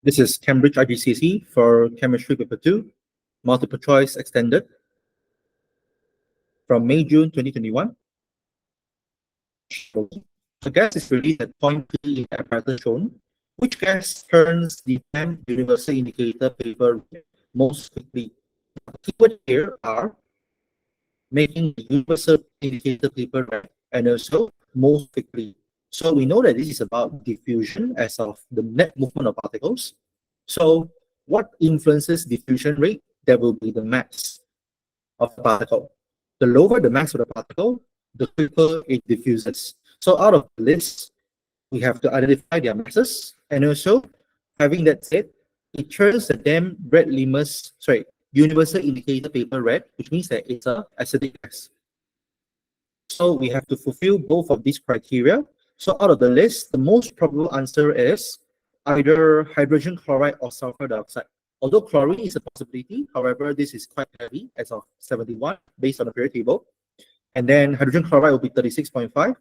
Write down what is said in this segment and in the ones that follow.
This is Cambridge IGCSE for Chemistry Paper 2, multiple choice extended from May-June 2021. The gas is released at point P in the apparatus shown. Which gas turns the TEM universal indicator paper most quickly? The keyword here are making the universal indicator paper red and also most quickly. So we know that this is about diffusion as of the net movement of particles. So what influences diffusion rate? That will be the mass of the particle. The lower the mass of the particle, the quicker it diffuses. So out of the list, we have to identify their masses, and also having that said, it turns the damn red universal indicator paper red, which means that it's an acidic gas. So we have to fulfill both of these criteria. So out of the list, the most probable answer is either hydrogen chloride or sulfur dioxide. Although chlorine is a possibility, however, this is quite heavy as of 71 based on the period table. And then hydrogen chloride will be 36.5,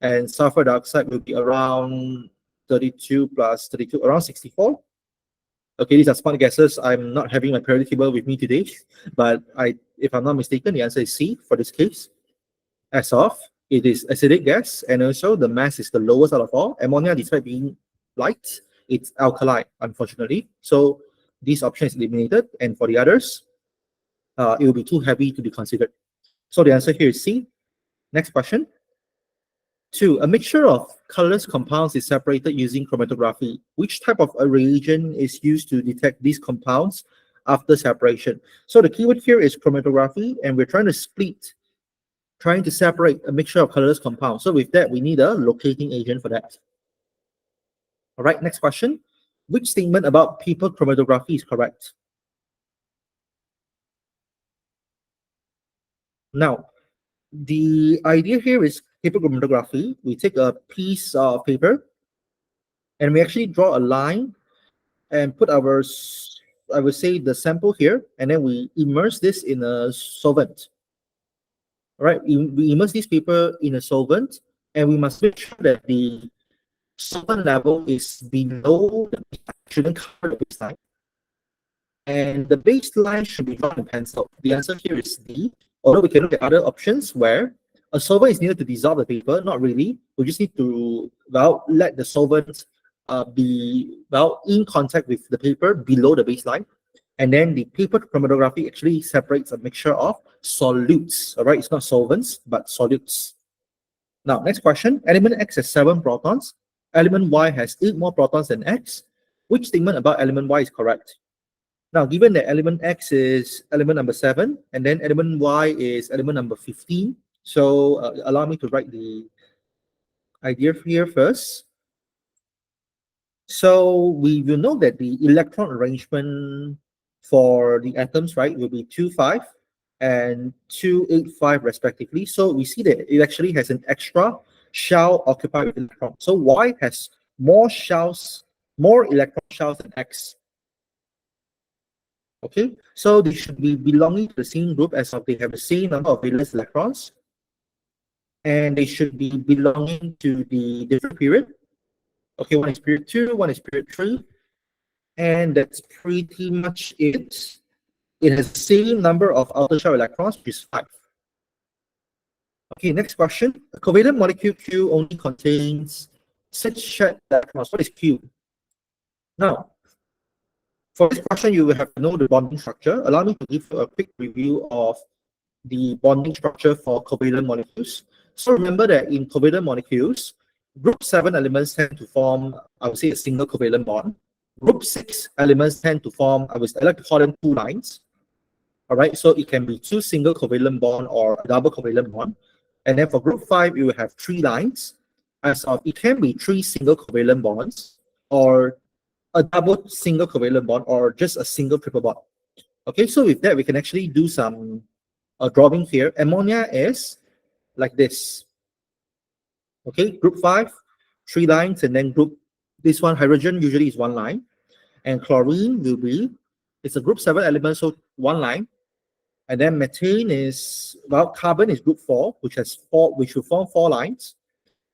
and sulfur dioxide will be around 32 plus 32, around 64. Okay, these are smart guesses. I'm not having my periodic table with me today, but if I'm not mistaken, the answer is C for this case. As of, it is acidic gas, and also the mass is the lowest out of all. Ammonia, despite being light, it's alkali, unfortunately. So this option is eliminated, and for the others, it will be too heavy to be considered. So the answer here is C. Next question. 2. A mixture of colorless compounds is separated using chromatography. Which type of a reagent is used to detect these compounds after separation? So the keyword here is chromatography, and we're trying to separate a mixture of colorless compounds. So with that, we need a locating agent for that. All right, next question. Which statement about paper chromatography is correct? Now, the idea here is paper chromatography. We take a piece of paper and we actually draw a line and put our, I would say, the sample here, and then we immerse this in a solvent. All right, we immerse this paper in a solvent, and we must make sure that the solvent level is below the baseline, shouldn't cover the baseline. And the baseline should be drawn in pencil. The answer here is D. Although we can look at other options where a solvent is needed to dissolve the paper, not really. We just need to let the solvent be in contact with the paper below the baseline. And then the paper chromatography actually separates a mixture of solutes. All right, it's not solvents, but solutes. Now, next question. Element X has 7 protons. Element Y has 8 more protons than X. Which statement about element Y is correct? Now, given that element X is element number 7, and then element Y is element number 15, so allow me to write the idea here first. So we will know that the electron arrangement for the atoms, right, will be 2, 5 and 2, 8, 5 respectively. So we see that it actually has an extra shell occupied with electron. So Y has more electron shells than X. Okay, so they should be belonging to the same group as of they have the same number of valence electrons, and they should be belonging to the different period. Okay, one is period 2, one is period 3, and that's pretty much it. It has the same number of outer shell electrons, which is 5. Okay, next question. A covalent molecule Q only contains 6 shared electrons. What is Q? Now, for this question, you will have to know the bonding structure. Allow me to give a quick review of the bonding structure for covalent molecules. So remember that in covalent molecules, group 7 elements tend to form, I would say, a single covalent bond. Group 6 elements tend to form, I like to call them 2 lines. All right, so it can be 2 single covalent bond or a double covalent bond. And then for group 5, you will have 3 lines. It can be 3 single covalent bonds, or a double single covalent bond, or just a single triple bond. Okay, so with that, we can actually do some drawing here. Ammonia is like this. Okay, group 5, 3 lines, and then this one, hydrogen, usually is 1 line. And chlorine will be, it's a group 7 element, so 1 line. And then methane is, carbon is group 4, which will form 4 lines.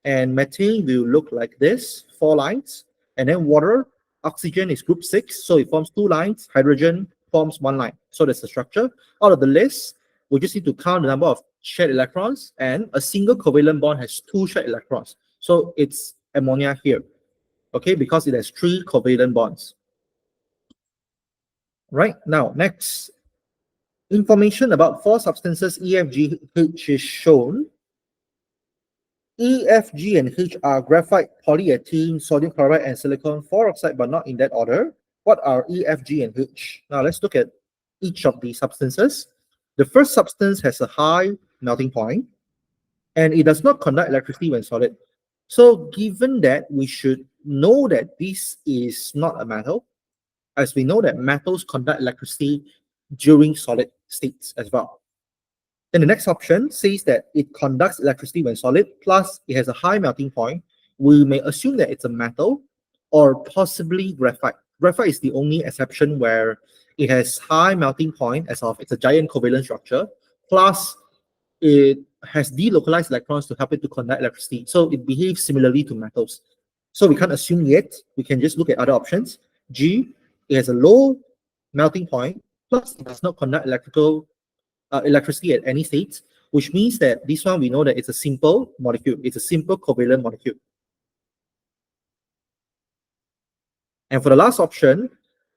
And methane will look like this, 4 lines. And then water Oxygen is group 6, so it forms 2 lines. Hydrogen forms 1 line. So that's the structure. Out of the list, we just need to count the number of shared electrons, and a single covalent bond has 2 shared electrons. So it's ammonia here, okay, because it has 3 covalent bonds. Right, now next, information about 4 substances E, F, G, H is shown. E, F, G, and H are graphite, polyethylene, sodium chloride, and silicon dioxide, but not in that order. What are E, F, G, and H? Now let's look at each of the substances. The first substance has a high melting point, and it does not conduct electricity when solid. So given that, we should know that this is not a metal, as we know that metals conduct electricity during solid states as well. Then the next option says that it conducts electricity when solid, plus it has a high melting point. We may assume that it's a metal or possibly graphite. Graphite is the only exception where it has high melting point, as of it's a giant covalent structure, plus it has delocalized electrons to help it to conduct electricity. So it behaves similarly to metals. So we can't assume yet. We can just look at other options. G, it has a low melting point, plus it does not conduct electricity at any state, which means that this one we know that it's a simple molecule. It's a simple covalent molecule. And for the last option,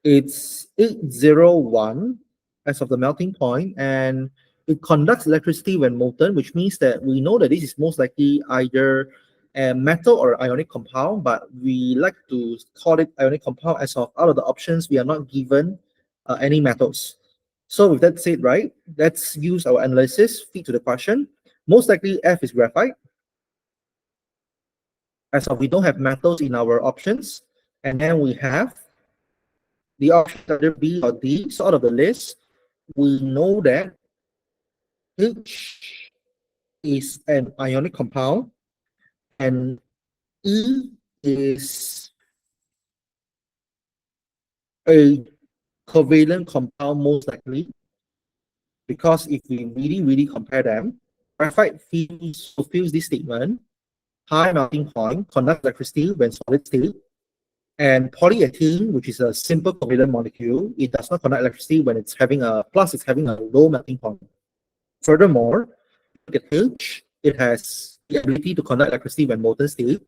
it's 801 as of the melting point, and it conducts electricity when molten, which means that we know that this is most likely either a metal or ionic compound, but we like to call it ionic compound as of out of the options we are not given any metals. So with that said, right, let's use our analysis, feed to the question. Most likely F is graphite, as of we don't have metals in our options. And then we have the options either B or D. So out of the list, we know that H is an ionic compound, and E is a covalent compound most likely, because if we really compare them, graphite fulfills this statement: high melting point, conducts electricity when solid state, and polyethylene, which is a simple covalent molecule, it does not conduct electricity when it's having a low melting point. Furthermore, look at H, it has the ability to conduct electricity when molten state,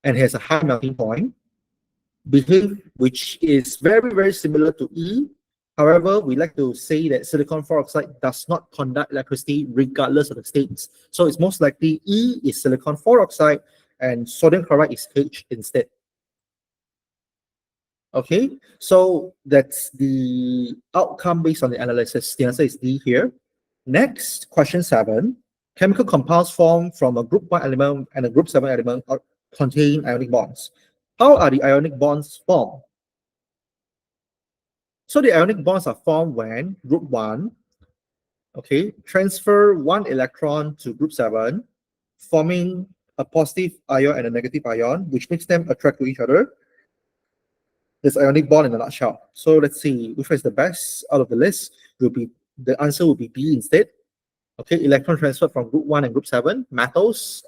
and has a high melting point, which is very similar to E. However, we like to say that silicon dioxide does not conduct electricity regardless of the states. So it's most likely E is silicon dioxide and sodium chloride is H instead. Okay, so that's the outcome based on the analysis. The answer is D here. Next, question 7. Chemical compounds formed from a group 1 element and a group 7 element contain ionic bonds. How are the ionic bonds formed? So the ionic bonds are formed when group 1, okay, transfer 1 electron to group 7, forming a positive ion and a negative ion, which makes them attract to each other. This ionic bond in a nutshell. So let's see which one is the best out of the list. The answer will be B instead. Okay, electron transfer from group 1 and group 7. Metals,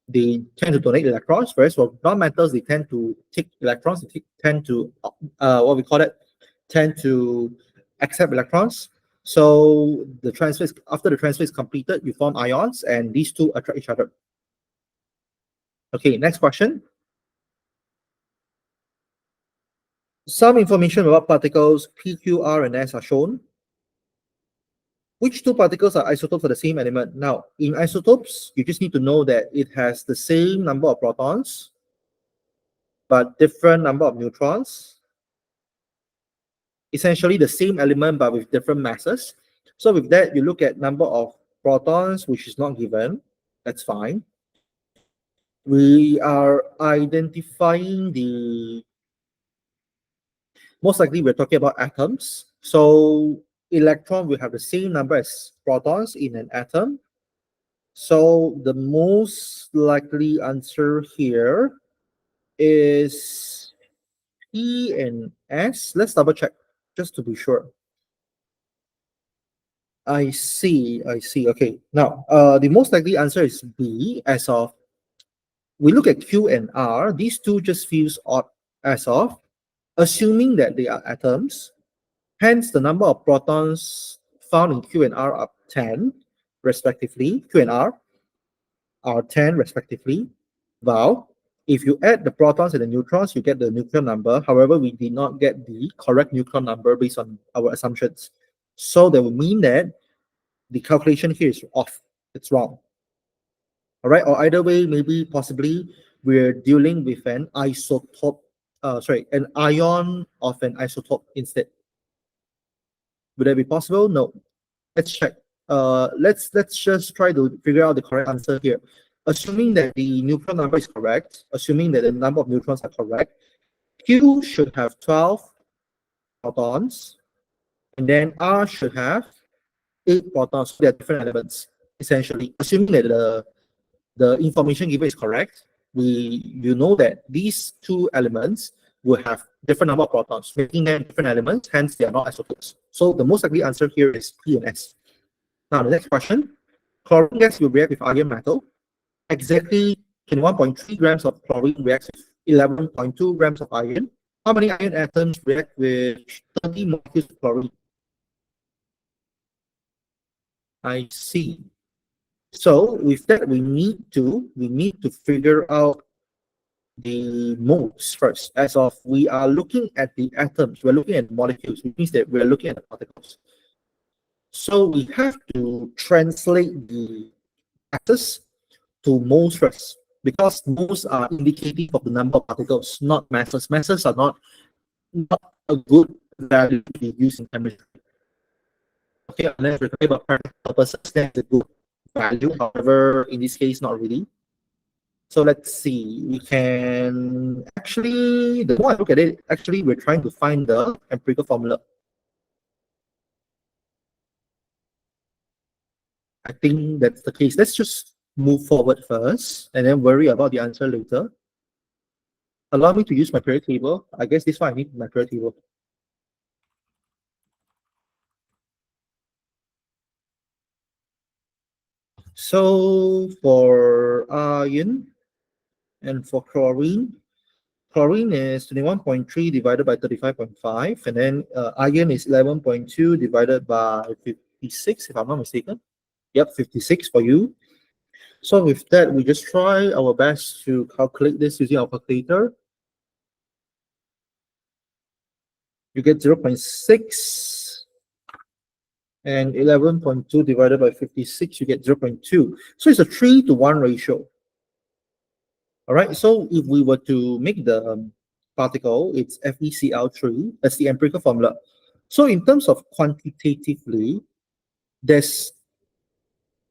they tend to donate electrons, whereas for non-metals, they tend to take electrons. They tend to tend to accept electrons. So after the transfer is completed, you form ions, and these two attract each other. Okay, next question. Some information about particles P, Q, R, and S are shown. Which two particles are isotopes of the same element? Now, in isotopes, you just need to know that it has the same number of protons, but different number of neutrons. Essentially the same element, but with different masses. So with that, you look at number of protons, which is not given. That's fine. We are identifying most likely we're talking about atoms. So electron will have the same number as protons in an atom. So the most likely answer here is P and S. Let's double check just to be sure. I see. Okay. Now, the most likely answer is B, as of we look at Q and R. These two just feels odd as of assuming that they are atoms, hence the number of protons found in Q and R are 10 respectively. Q and R are 10 respectively. Well, if you add the protons and the neutrons, you get the nucleon number. However, we did not get the correct nucleon number based on our assumptions. So that would mean that the calculation here is off. It's wrong. All right, or either way, maybe possibly we're dealing with an isotope, an ion of an isotope instead. Would that be possible? No. Let's check. Let's just try to figure out the correct answer here. Assuming that the neutron number is correct, assuming that the number of neutrons are correct, Q should have 12 protons, and then R should have 8 protons. So they are different elements, essentially. Assuming that the information given is correct, you know that these two elements will have different number of protons, making them different elements, hence they are not isotopes. So the most likely answer here is P and S. Now the next question, chlorine gas will react with iron metal. Exactly 21.3 grams of chlorine reacts with 11.2 grams of iron. How many iron atoms react with 30 molecules of chlorine? I see. So with that, we need to figure out the moles first. As of we are looking at the atoms, we're looking at molecules, which means that we're looking at the particles. So we have to translate the masses to moles first, because moles are indicative of the number of particles, not masses. Masses are not a good value to be used in chemistry. Okay, unless we're talking about practical purposes, that's a good value. However, in this case, not really. So let's see. We can actually, the more I look at it, actually, we're trying to find the empirical formula. I think that's the case. Let's just move forward first and then worry about the answer later. Allow me to use my periodic table. I guess this one I need my periodic table. So for iron and for chlorine is 21.3 divided by 35.5, and then iron is 11.2 divided by 56, if I'm not mistaken. Yep, 56 for you. So with that, we just try our best to calculate this using our calculator. You get 0.6, and 11.2 divided by 56, you get 0.2. So it's a 3-to-1 ratio. All right, so if we were to make the particle, it's FeCl3. That's the empirical formula. So in terms of quantitatively,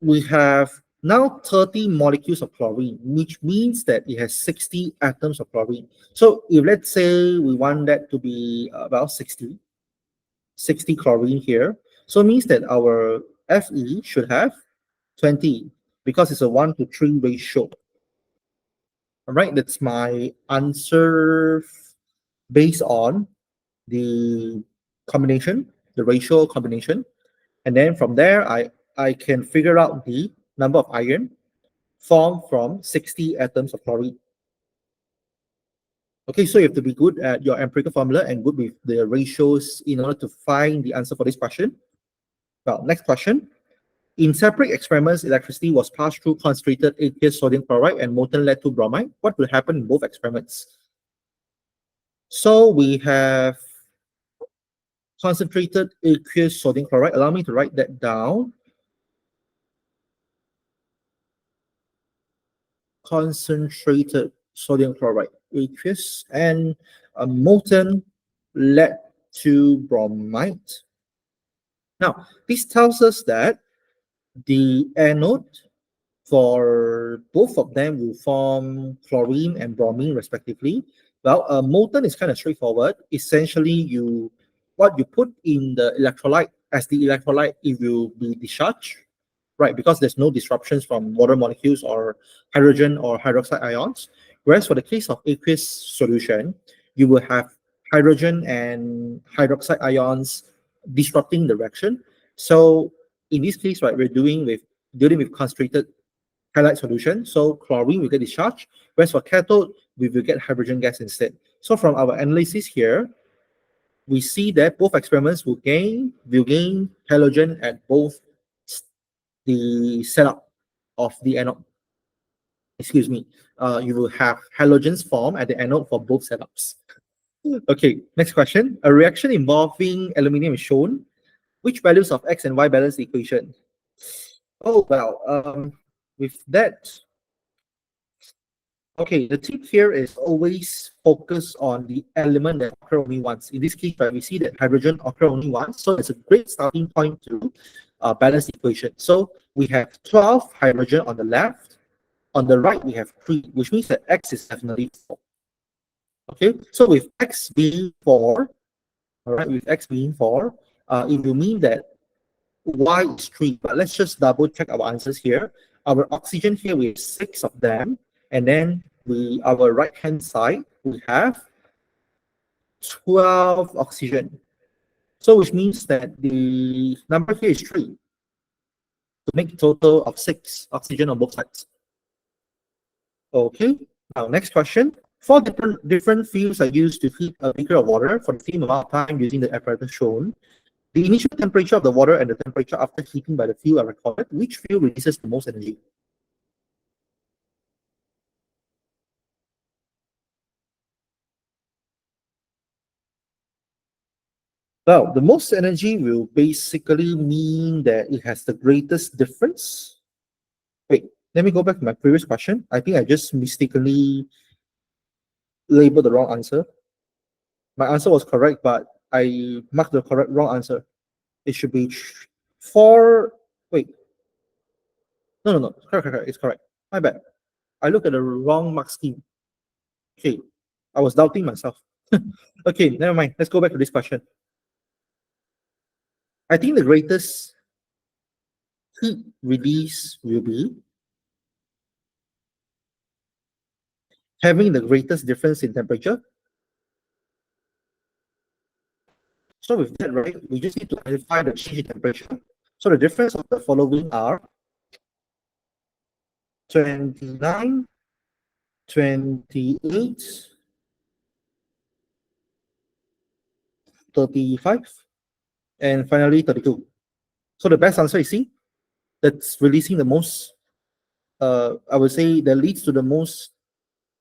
we have now 30 molecules of chlorine, which means that it has 60 atoms of chlorine. So if let's say we want that to be about 60 chlorine here, so it means that our Fe should have 20, because it's a 1-to-3 ratio. All right, that's my answer based on the combination, the ratio combination. And then from there, I can figure out the number of iron formed from 60 atoms of chlorine. Okay, so you have to be good at your empirical formula and good with the ratios in order to find the answer for this question. Well, next question. In separate experiments, electricity was passed through concentrated aqueous sodium chloride and molten lead to bromide. What will happen in both experiments? So we have concentrated aqueous sodium chloride. Allow me to write that down. Concentrated sodium chloride, aqueous, and molten lead to bromide. Now, this tells us that the anode for both of them will form chlorine and bromine respectively. Well, molten is kind of straightforward. Essentially, what you put in the electrolyte, as the electrolyte, it will be discharged, right? Because there's no disruptions from water molecules or hydrogen or hydroxide ions. Whereas for the case of aqueous solution, you will have hydrogen and hydroxide ions disrupting the reaction. So in this case, right, we're dealing with concentrated halide solution. So chlorine will get discharged, whereas for cathode, we will get hydrogen gas instead. So from our analysis here, we see that both experiments will gain halogen at both the setup of the anode. Excuse me. You will have halogens form at the anode for both setups. Okay, next question. A reaction involving aluminium is shown. Which values of X and Y balance the equation? Oh, well, with that, okay, the tip here is always focus on the element that occur only once. In this case, right, we see that hydrogen occur only once, so it's a great starting point to balance the equation. So we have 12 hydrogen on the left. On the right, we have 3, which means that X is definitely 4. Okay, so with X being 4, all right, with X being 4, it will mean that Y is 3. But let's just double check our answers here. Our oxygen here, we have 6 of them. And then our right hand side, we have 12 oxygen. So which means that the number here is 3 to make a total of 6 oxygen on both sides. Okay, now next question. 4 different fuels are used to heat a beaker of water for the same amount of time using the apparatus shown. The initial temperature of the water and the temperature after heating by the fuel are recorded. Which fuel releases the most energy? Well, the most energy will basically mean that it has the greatest difference. Wait, let me go back to my previous question. I think I just mistakenly labeled the wrong answer. My answer was correct, but I marked the wrong answer. It should be 4. Wait, no. Correct. It's correct. My bad. I looked at the wrong mark scheme. Okay, I was doubting myself. Okay, never mind. Let's go back to this question. I think the greatest heat release will be having the greatest difference in temperature. So with that, right, we just need to identify the change in temperature. So the difference of the following are 29, 28, 35, and finally 32. So the best answer is C. That's releasing the most, I would say that leads to the most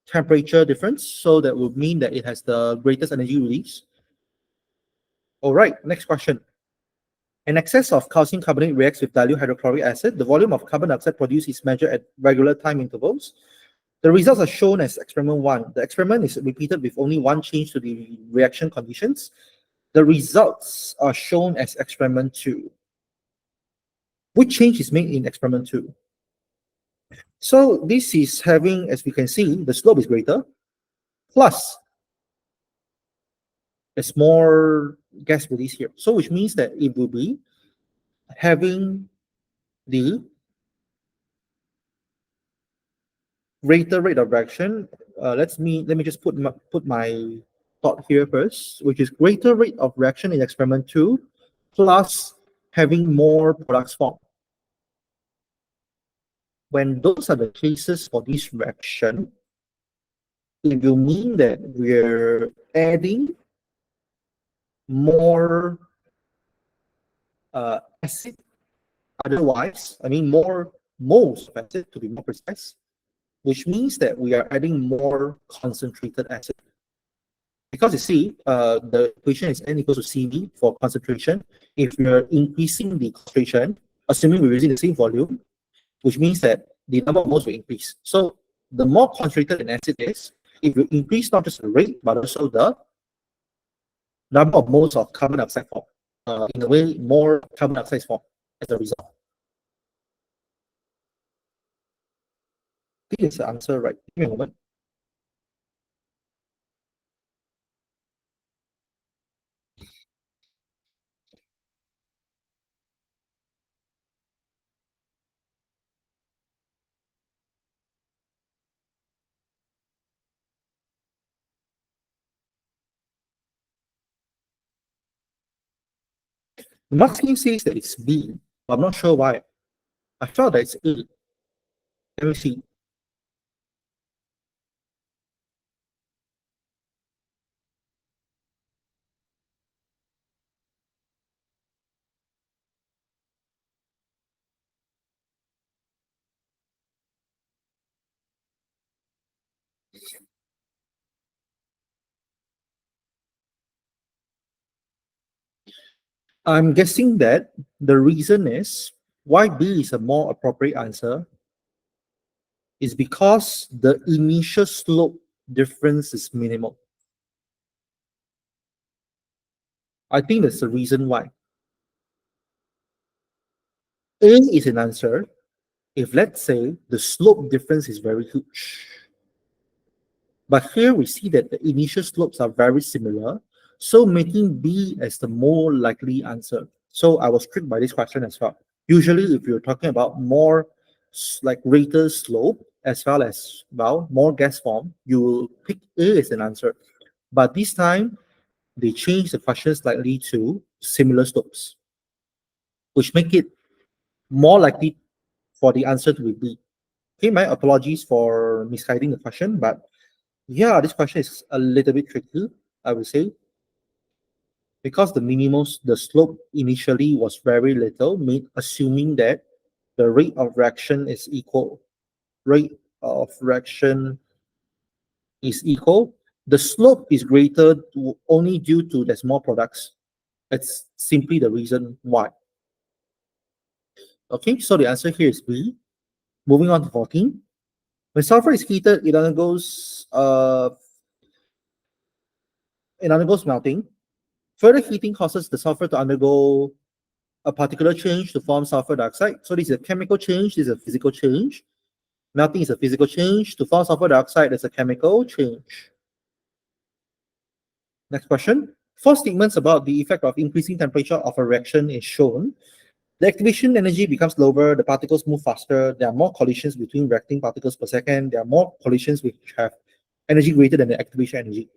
temperature difference. So that would mean that it has the greatest energy release. All right, next question. An excess of calcium carbonate reacts with dilute hydrochloric acid. The volume of carbon dioxide produced is measured at regular time intervals. The results are shown as experiment 1. The experiment is repeated with only one change to the reaction conditions. The results are shown as experiment 2. Which change is made in experiment 2? So this is having, as we can see, the slope is greater, plus there's more gas release here. So which means that it will be having the greater rate of reaction. Let me just put my thought here first, which is greater rate of reaction in experiment 2 plus having more products formed. When those are the cases for this reaction, it will mean that we're adding more acid. Otherwise, I mean more moles of acid to be more precise, which means that we are adding more concentrated acid. Because you see, the equation is N equals to Cv for concentration. If we're increasing the concentration, assuming we're using the same volume, which means that the number of moles will increase. So the more concentrated an acid is, it will increase not just the rate, but also the number of moles of carbon dioxide formed. In a way, more carbon dioxide is formed as a result. I think it's the answer, right? Give me a moment. The mark scheme says that it's B, but I'm not sure why. I felt that it's A. Let me see. I'm guessing that the reason is why B is a more appropriate answer is because the initial slope difference is minimal. I think that's the reason why. A is an answer if, let's say, the slope difference is very huge. But here we see that the initial slopes are very similar, so making B as the more likely answer. So I was tricked by this question as well. Usually, if you're talking about more like greater slope as well as more gas form, you will pick A as an answer. But this time, they changed the question slightly to similar slopes, which make it more likely for the answer to be B. Okay, my apologies for misguiding the question, but yeah, this question is a little bit tricky, I would say, because the slope initially was very little, assuming that the rate of reaction is equal. Rate of reaction is equal. The slope is greater only due to there's more products. That's simply the reason why. Okay, so the answer here is B. Moving on to 14. When sulfur is heated, it undergoes melting. Further heating causes the sulfur to undergo a particular change to form sulfur dioxide. So this is a chemical change, this is a physical change. Melting is a physical change. To form sulfur dioxide, there's a chemical change. Next question. Four statements about the effect of increasing temperature of a reaction is shown. The activation energy becomes lower, the particles move faster, there are more collisions between reacting particles per second, there are more collisions which have energy greater than the activation energy.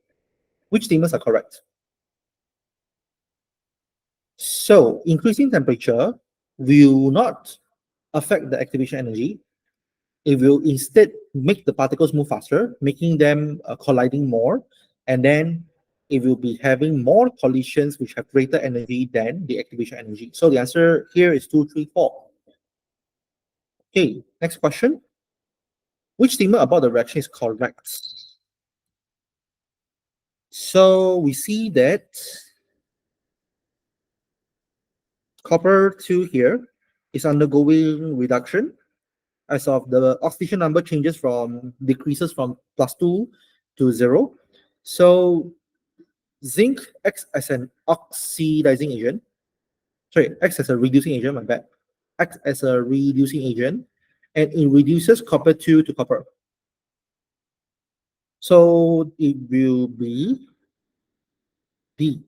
Which statements are correct? So, increasing temperature will not affect the activation energy. It will instead make the particles move faster, making them colliding more, and then it will be having more collisions which have greater energy than the activation energy. So the answer here is 2, 3, 4. Okay, next question. Which statement about the reaction is correct? So we see that copper 2 here is undergoing reduction as of the oxidation number decreases from +2 to 0. So zinc acts as an oxidizing agent. Sorry, acts as a reducing agent, my bad. Acts as a reducing agent, and it reduces copper 2 to copper. So it will be D.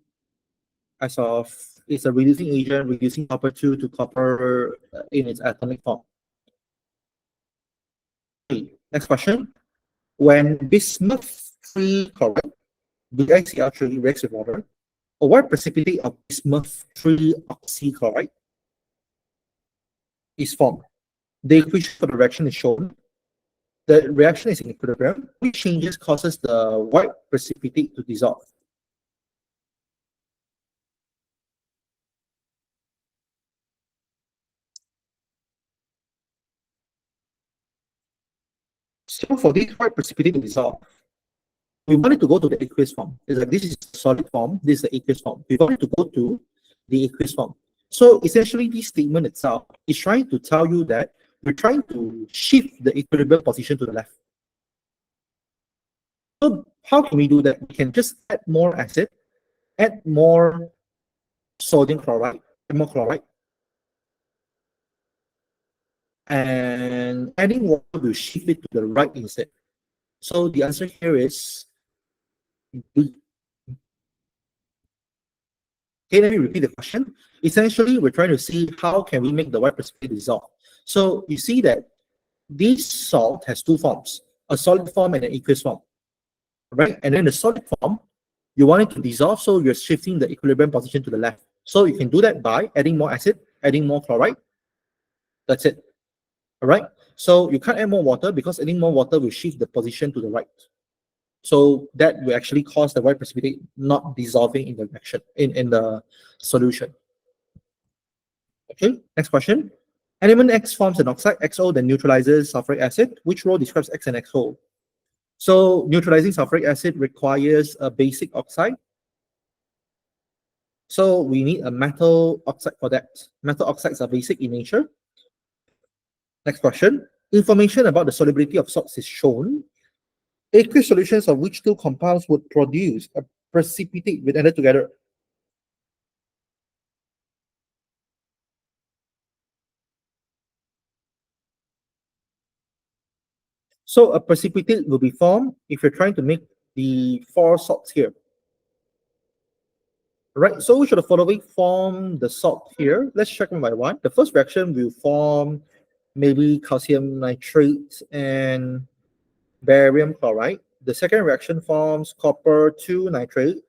As of it's a reducing agent, reducing copper 2 to copper in its atomic form. Okay, next question. When bismuth-free chloride, BiCl3 reacts with water, a white precipitate of bismuth-free oxychloride is formed. The equation for the reaction is shown. The reaction is in equilibrium. Which changes causes the white precipitate to dissolve? So for this white precipitate to dissolve, we want it to go to the aqueous form. It's like this is solid form, this is the aqueous form. We want it to go to the aqueous form. So essentially, this statement itself is trying to tell you that we're trying to shift the equilibrium position to the left. So how can we do that? We can just add more acid, add more sodium chloride, add more chloride, and adding water will shift it to the right instead. So the answer here is B. Okay, let me repeat the question. Essentially, we're trying to see how can we make the white precipitate dissolve. So you see that this salt has two forms, a solid form and an aqueous form, right? And then the solid form, you want it to dissolve, so you're shifting the equilibrium position to the left. So you can do that by adding more acid, adding more chloride. That's it. All right. So you can't add more water because adding more water will shift the position to the right. So that will actually cause the white precipitate not dissolving in the reaction in the solution. Okay, next question. Element X forms an oxide XO, then neutralizes sulfuric acid. Which role describes X and XO? So neutralizing sulfuric acid requires a basic oxide. So we need a metal oxide for that. Metal oxides are basic in nature. Next question. Information about the solubility of salts is shown. Aqueous solutions of which two compounds would produce a precipitate when added together? So a precipitate will be formed if you're trying to make the four salts here. Right, so which of the following form the salt here? Let's check one by one. The first reaction will form maybe calcium nitrate and barium chloride. The second reaction forms copper 2 nitrate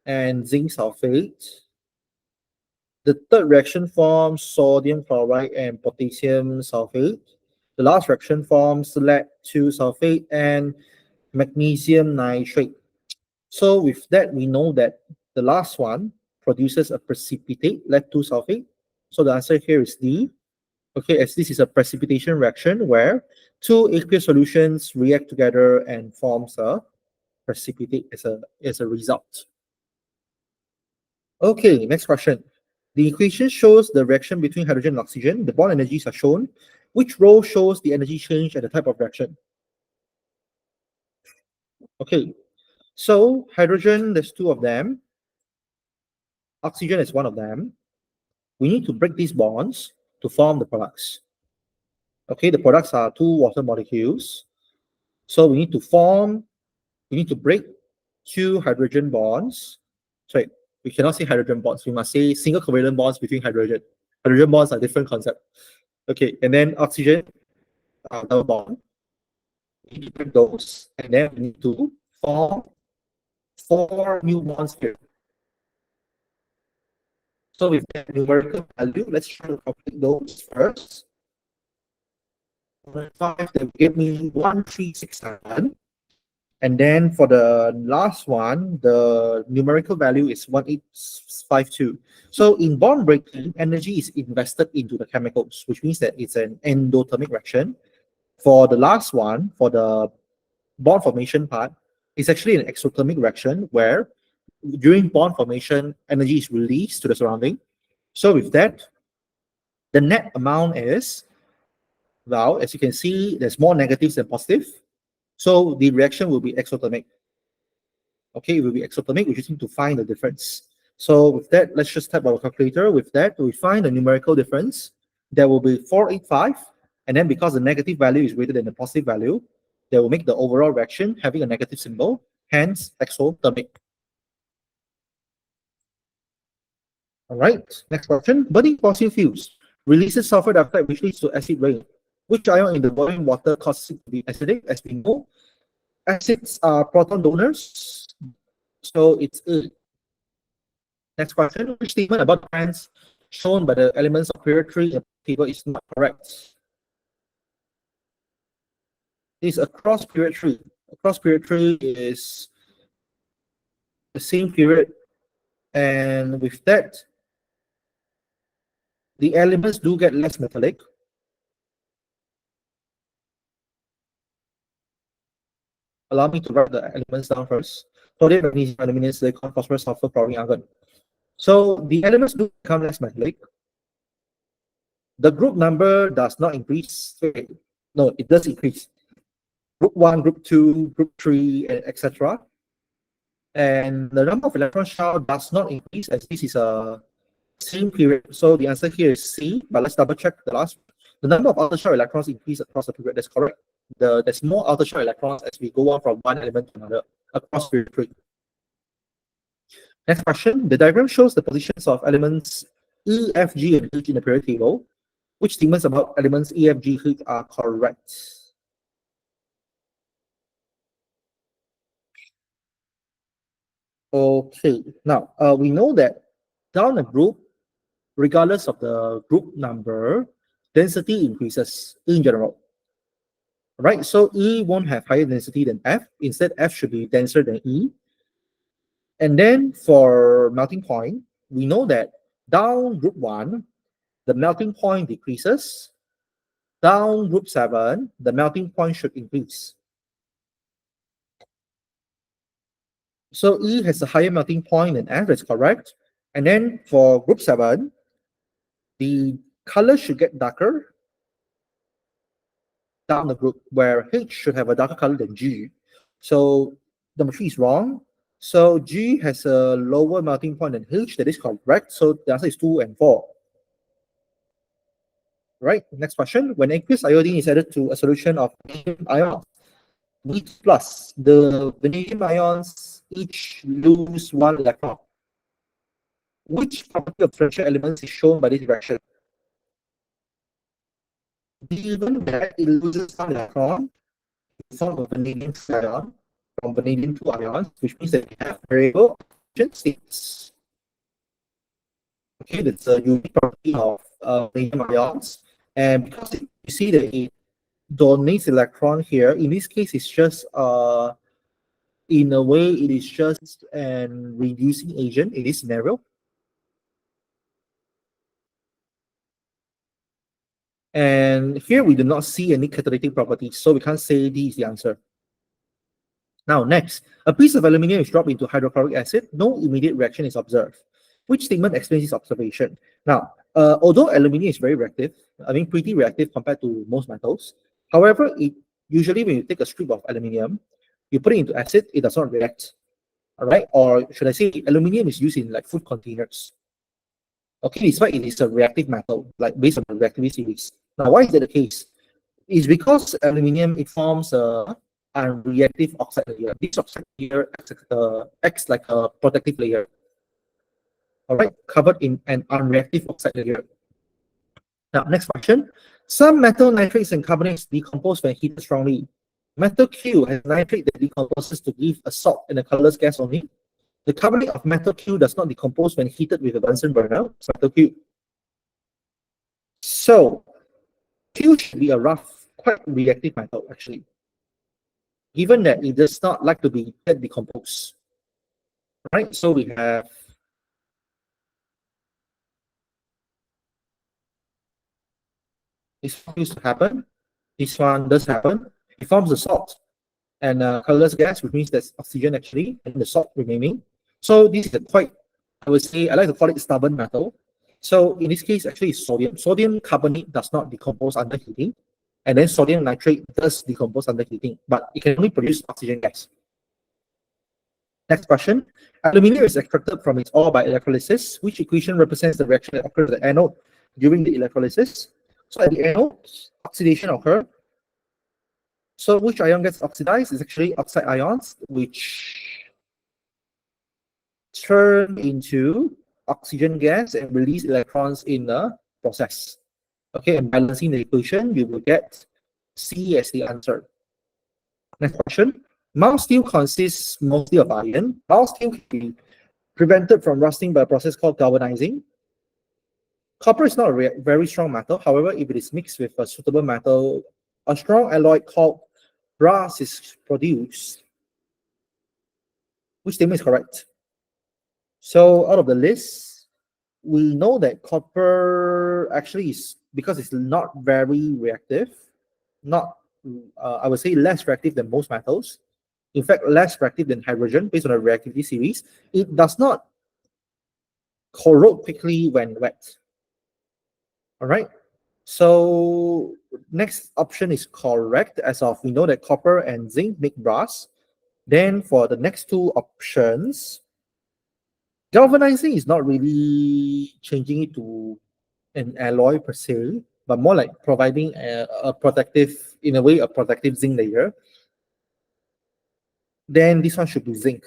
and zinc sulfate. The third reaction forms sodium chloride and potassium sulfate. The last reaction forms lead 2 sulfate and magnesium nitrate. So with that, we know that the last one produces a precipitate, lead 2 sulfate. So the answer here is D. Okay, as this is a precipitation reaction where two aqueous solutions react together and forms a precipitate as a result. Okay, next question. The equation shows the reaction between hydrogen and oxygen. The bond energies are shown. Which row shows the energy change and the type of reaction? Okay, so hydrogen, there's two of them. Oxygen is one of them. We need to break these bonds to form the products. Okay, the products are two water molecules. So we need to break two hydrogen bonds. Sorry, we cannot say hydrogen bonds. We must say single covalent bonds between hydrogen. Hydrogen bonds are different concept. Okay, and then oxygen, double bond. We need to break those, and then we need to form four new bonds here. So with that numerical value, let's try to calculate those first. 5, that will give me 1367. And then for the last one, the numerical value is 1852. So in bond breaking, energy is invested into the chemicals, which means that it's an endothermic reaction. For the last one, for the bond formation part, it's actually an exothermic reaction where during bond formation, energy is released to the surrounding. So with that, the net amount is, well, as you can see, there's more negatives than positive. So the reaction will be exothermic. Okay, it will be exothermic. We just need to find the difference. So with that, let's just type our calculator. With that, we find the numerical difference. There will be 485. And then because the negative value is greater than the positive value, that will make the overall reaction having a negative symbol, hence exothermic. All right, next question. Burning fossil fuels releases sulfur dioxide, which leads to acid rain. Which ion in the boiling water causes it to be acidic? As we know, acids are proton donors, so it's A. Next question. Which statement about the trends shown by the elements of period 3 in the table is not correct? It's across period 3. Across period 3 is the same period, and with that, the elements do get less metallic. Allow me to write the elements down first. Sodium, magnesium, aluminum, silicon, phosphorus, sulfur, chlorine, argon. So the elements do become less metallic. The group number does not increase. No, it does increase. Group 1, group 2, group 3, etc. And the number of electron shell does not increase as this is a same period. So the answer here is C, but let's double check the last. The number of outer shell electrons increase across the period. That's correct. There's more outer shell electrons as we go on from one element to another across period 3. Next question. The diagram shows the positions of elements E, F, G, and H in the periodic table. Which statements about elements E, F, G, H are correct? Okay, now we know that down a group, regardless of the group number, density increases in general. Right, so E won't have higher density than F. Instead, F should be denser than E. And then for melting point, we know that down group 1, the melting point decreases. Down group 7, the melting point should increase. So E has a higher melting point than F, that's correct. And then for group 7, the color should get darker down the group, where H should have a darker color than G. So number 3 is wrong. So G has a lower melting point than H. That is correct. So the answer is 2 and 4. Right. Next question. When aqueous iodine is added to a solution of vanadium ions, V plus, the vanadium ions each lose 1 electron. Which property of differential elements is shown by this reaction? Given that it loses 1 electron, it forms a vanadium ion from vanadium 2 ions, which means that we have variable oxygen states. Okay, that's a unique property of vanadium ions. And because you see that it donates electron here, in this case, it's just in a way, it is just an reducing agent in this scenario. And here we do not see any catalytic properties, so we can't say D is the answer. Now, next, a piece of aluminium is dropped into hydrochloric acid. No immediate reaction is observed. Which statement explains this observation? Now, although aluminium is very reactive, pretty reactive compared to most metals. However, it usually when you take a strip of aluminium, you put it into acid, it does not react. All right, or should I say, aluminium is used in like food containers. Okay, despite it is a reactive metal, like based on the reactivity series. Now, why is that the case? It's because aluminium, it forms a unreactive oxide layer. This oxide layer acts like a protective layer. All right, covered in an unreactive oxide layer. Now, next question. Some metal nitrates and carbonates decompose when heated strongly. Metal Q has nitrate that decomposes to give a salt and a colorless gas only. The carbonate of metal Q does not decompose when heated with a Bunsen burner. It's metal Q. So, Q should be a rough, quite reactive metal, actually, given that it does not like to be decomposed. Right? So we have this one used to happen. This one does happen. It forms a salt and colorless gas, which means there's oxygen actually, and the salt remaining. So this is a quite, I would say, I like to call it stubborn metal. So in this case, actually, it's sodium. Sodium carbonate does not decompose under heating, and then sodium nitrate does decompose under heating, but it can only produce oxygen gas. Next question. Aluminium is extracted from its ore by electrolysis. Which equation represents the reaction that occurs at the anode during the electrolysis? So at the anode, oxidation occurs. So which ion gets oxidized? Is actually oxide ions, which turn into oxygen gas and release electrons in the process. Okay, and balancing the equation, you will get C as the answer. Next question. Mild steel consists mostly of iron. Mild steel can be prevented from rusting by a process called galvanizing. Copper is not a very strong metal. However, if it is mixed with a suitable metal, a strong alloy called brass is produced. Which statement is correct? So out of the list, we know that copper actually is, because it's not very reactive, not, I would say less reactive than most metals. In fact, less reactive than hydrogen based on the reactivity series. It does not corrode quickly when wet. All right. So next option is correct, as of we know that copper and zinc make brass. Then for the next two options, galvanizing is not really changing it to an alloy per se, but more like providing a protective, in a way, a protective zinc layer. Then this one should be zinc.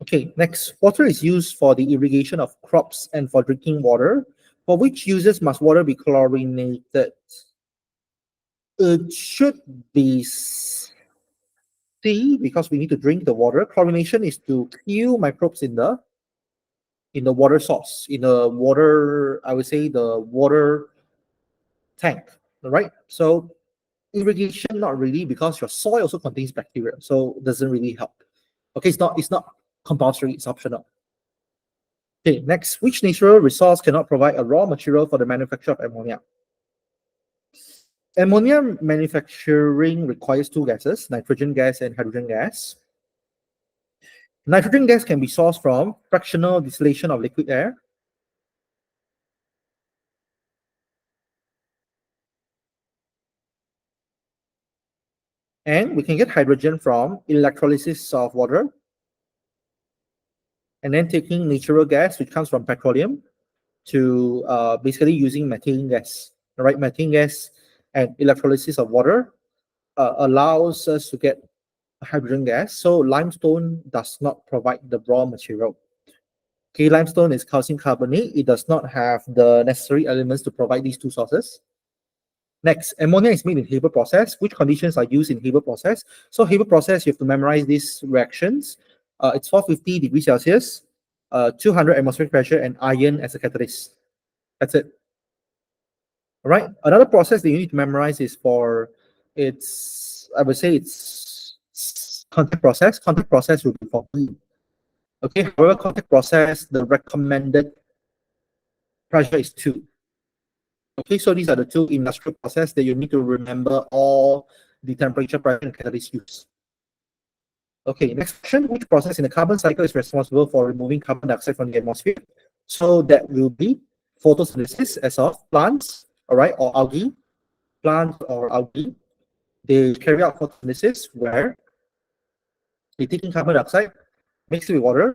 Okay, next. Water is used for the irrigation of crops and for drinking water. For which uses must water be chlorinated? It should be C, because we need to drink the water. Chlorination is to kill microbes in the water source, in the water, I would say the water tank. All right. So irrigation, not really, because your soil also contains bacteria, so it doesn't really help. Okay, it's not compulsory, it's optional. Okay, next, which natural resource cannot provide a raw material for the manufacture of ammonia? Ammonia manufacturing requires two gases, nitrogen gas and hydrogen gas. Nitrogen gas can be sourced from fractional distillation of liquid air. And we can get hydrogen from electrolysis of water. And then taking natural gas, which comes from petroleum, to basically using methane gas. All right, methane gas and electrolysis of water allows us to get hydrogen gas. So limestone does not provide the raw material. Okay, limestone is calcium carbonate. It does not have the necessary elements to provide these two sources. Next, ammonia is made in Haber process. Which conditions are used in Haber process? So Haber process, you have to memorize these reactions. It's 450 degrees Celsius, 200 atmospheric pressure, and iron as a catalyst. That's it. All right. Another process that you need to memorize is for I would say it's contact process. Contact process will be for B. Okay. However, contact process, the recommended pressure is 2. Okay, so these are the 2 industrial processes that you need to remember all the temperature, pressure, and catalyst use. Okay, next question. Which process in the carbon cycle is responsible for removing carbon dioxide from the atmosphere? So that will be photosynthesis, as of plants, all right, or algae. Plants or algae, they carry out photosynthesis where they take in carbon dioxide, mix it with water,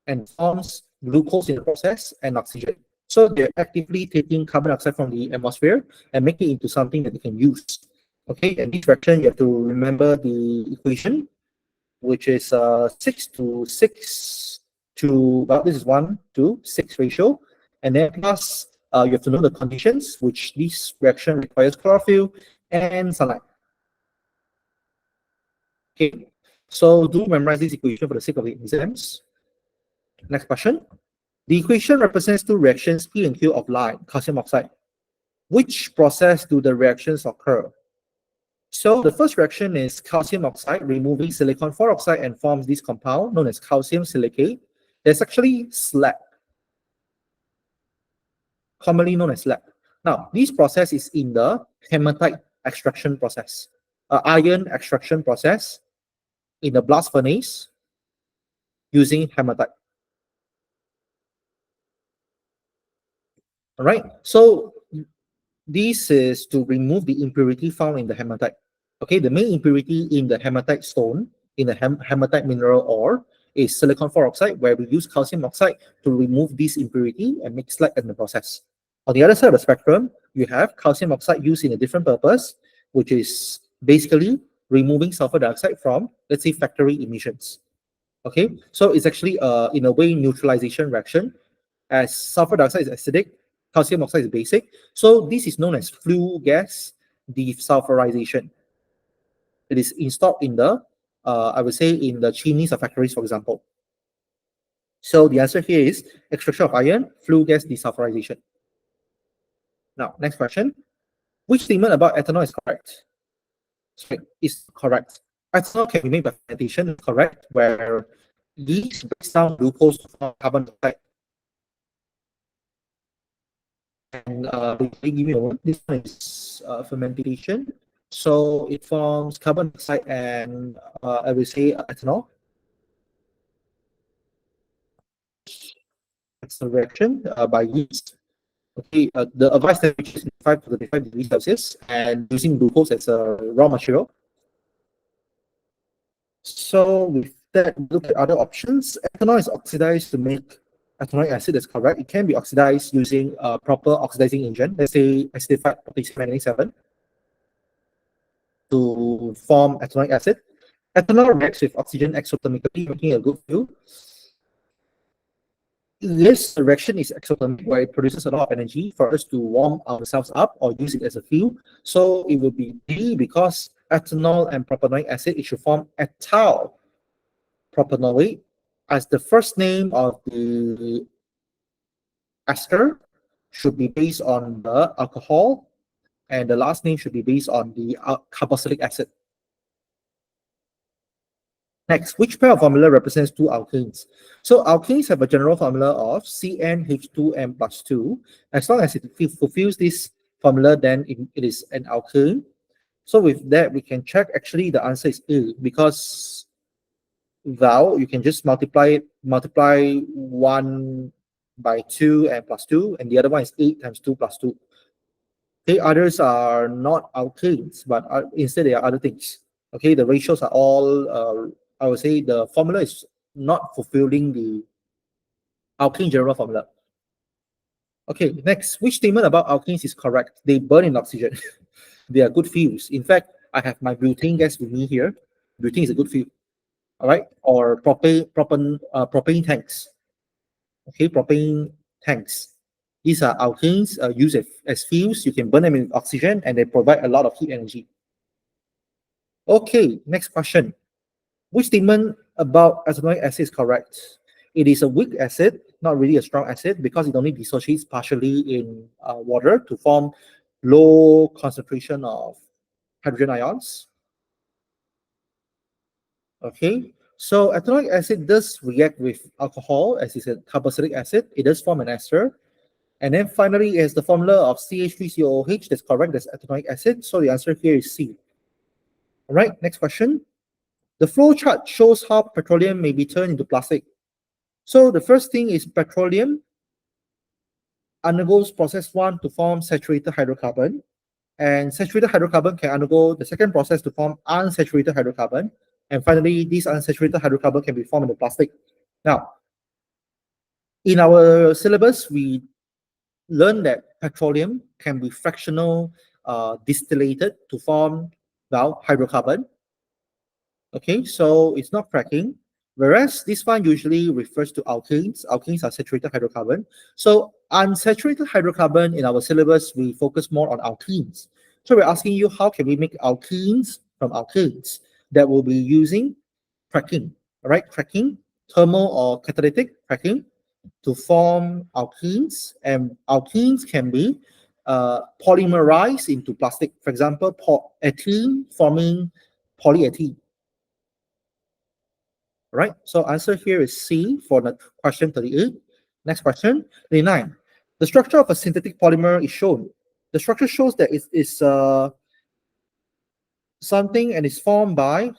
and forms glucose in the process and oxygen. So they're actively taking carbon dioxide from the atmosphere and making it into something that they can use. Okay, and this fraction, you have to remember the equation, which is 6 to 6 to, well, this is 1 to 6 ratio. And then plus, you have to know the conditions, which this reaction requires chlorophyll and sunlight. Okay, so do memorize this equation for the sake of the exams. Next question. The equation represents 2 reactions, P and Q of lime, calcium oxide. Which process do the reactions occur? So the first reaction is calcium oxide, removing silicon 4 oxide and forms this compound known as calcium silicate. There's actually slag, commonly known as slag. Now, this process is in the hematite extraction process, iron extraction process in the blast furnace using hematite. All right, so this is to remove the impurity found in the hematite. Okay, the main impurity in the hematite stone, in the hematite mineral ore, is silicon 4 oxide, where we use calcium oxide to remove this impurity and make slag in the process. On the other side of the spectrum, you have calcium oxide used in a different purpose, which is basically removing sulfur dioxide from, let's say, factory emissions. Okay, so it's actually in a way neutralization reaction, as sulfur dioxide is acidic, calcium oxide is basic. So this is known as flue gas desulfurization. It is installed in the, I would say, in the chimneys of factories, for example. So the answer here is extraction of iron, flue gas desulfurization. Now, next question. Which statement about ethanol is correct? Sorry, is correct. Ethanol can be made by fermentation, is correct, where yeast breaks down glucose to form carbon dioxide. And give me a moment. This one is fermentation. So it forms carbon dioxide and I will say ethanol. It's a reaction by yeast. Okay, the advised temperature is 5 to 35 degrees Celsius and using glucose as a raw material. So with that, look at other options. Ethanol is oxidized to make ethanoic acid. That's correct. It can be oxidized using a proper oxidizing agent, let's say acidified potassium manganese 7, to form ethanoic acid. Ethanol reacts with oxygen exothermically, making a good fuel. This reaction is exothermic, where it produces a lot of energy for us to warm ourselves up or use it as a fuel. So it will be D, because ethanol and propanoic acid, it should form ethyl propanoate, as the first name of the ester should be based on the alcohol, and the last name should be based on the carboxylic acid. Next, which pair of formula represents 2 alkanes? So alkanes have a general formula of CnH2n plus 2. As long as it fulfills this formula, then it is an alkane. So with that, we can check actually the answer is A, because Well, you can just multiply 1 by 2 and plus 2, and the other one is 8 times 2 plus 2. Okay, others are not alkanes, but instead they are other things. Okay, the ratios are all, I would say the formula is not fulfilling the alkane general formula. Okay, next, which statement about alkanes is correct? They burn in oxygen. They are good fuels. In fact, I have my butane gas with me here. Butane is a good fuel. All right, or propane tanks. Okay, propane tanks. These are alkanes used as fuels. You can burn them in oxygen and they provide a lot of heat energy. Okay, next question. Which statement about ethanoic acid is correct? It is a weak acid, not really a strong acid, because it only dissociates partially in water to form low concentration of hydrogen ions. Okay, so ethanoic acid does react with alcohol, as it's a carboxylic acid. It does form an ester. And then finally, is the formula of CH3COOH. That's correct. That's ethanoic acid. So the answer here is C. All right, next question. The flow chart shows how petroleum may be turned into plastic. So the first thing is petroleum undergoes process 1 to form saturated hydrocarbon. And saturated hydrocarbon can undergo the second process to form unsaturated hydrocarbon. And finally, this unsaturated hydrocarbon can be formed into plastic. Now, in our syllabus, we learn that petroleum can be fractional distillated to form, well, hydrocarbon. Okay, so it's not cracking. Whereas this one usually refers to alkanes. Alkanes are saturated hydrocarbon. So unsaturated hydrocarbon in our syllabus, we focus more on alkenes. So we're asking you, how can we make alkenes from alkanes? That will be using cracking, all right? Cracking, thermal or catalytic cracking to form alkenes. And alkenes can be polymerized into plastic. For example, ethene forming polyethylene. Right, so answer here is C for the question 38. Next question, 39. The structure of a synthetic polymer is shown. The structure shows that it is something and is formed by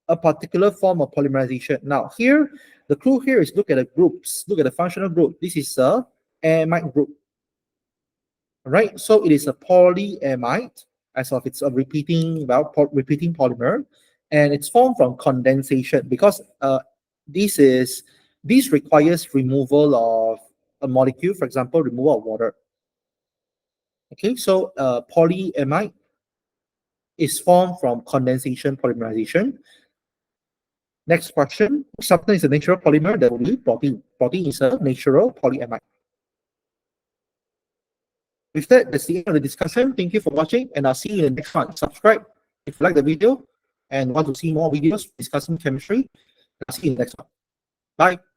a particular form of polymerization. Now here, the clue here is look at the groups. Look at the functional group. This is a amide group. Right, so it is a polyamide, as of it's a repeating polymer. And it's formed from condensation because this requires removal of a molecule, for example, removal of water. Okay, so polyamide is formed from condensation polymerization. Next question, which substance is a natural polymer? That will be protein. Protein is a natural polyamide. With that, that's the end of the discussion. Thank you for watching, and I'll see you in the next one. Subscribe if you like the video and want to see more videos discussing chemistry. I'll see you in the next one. Bye.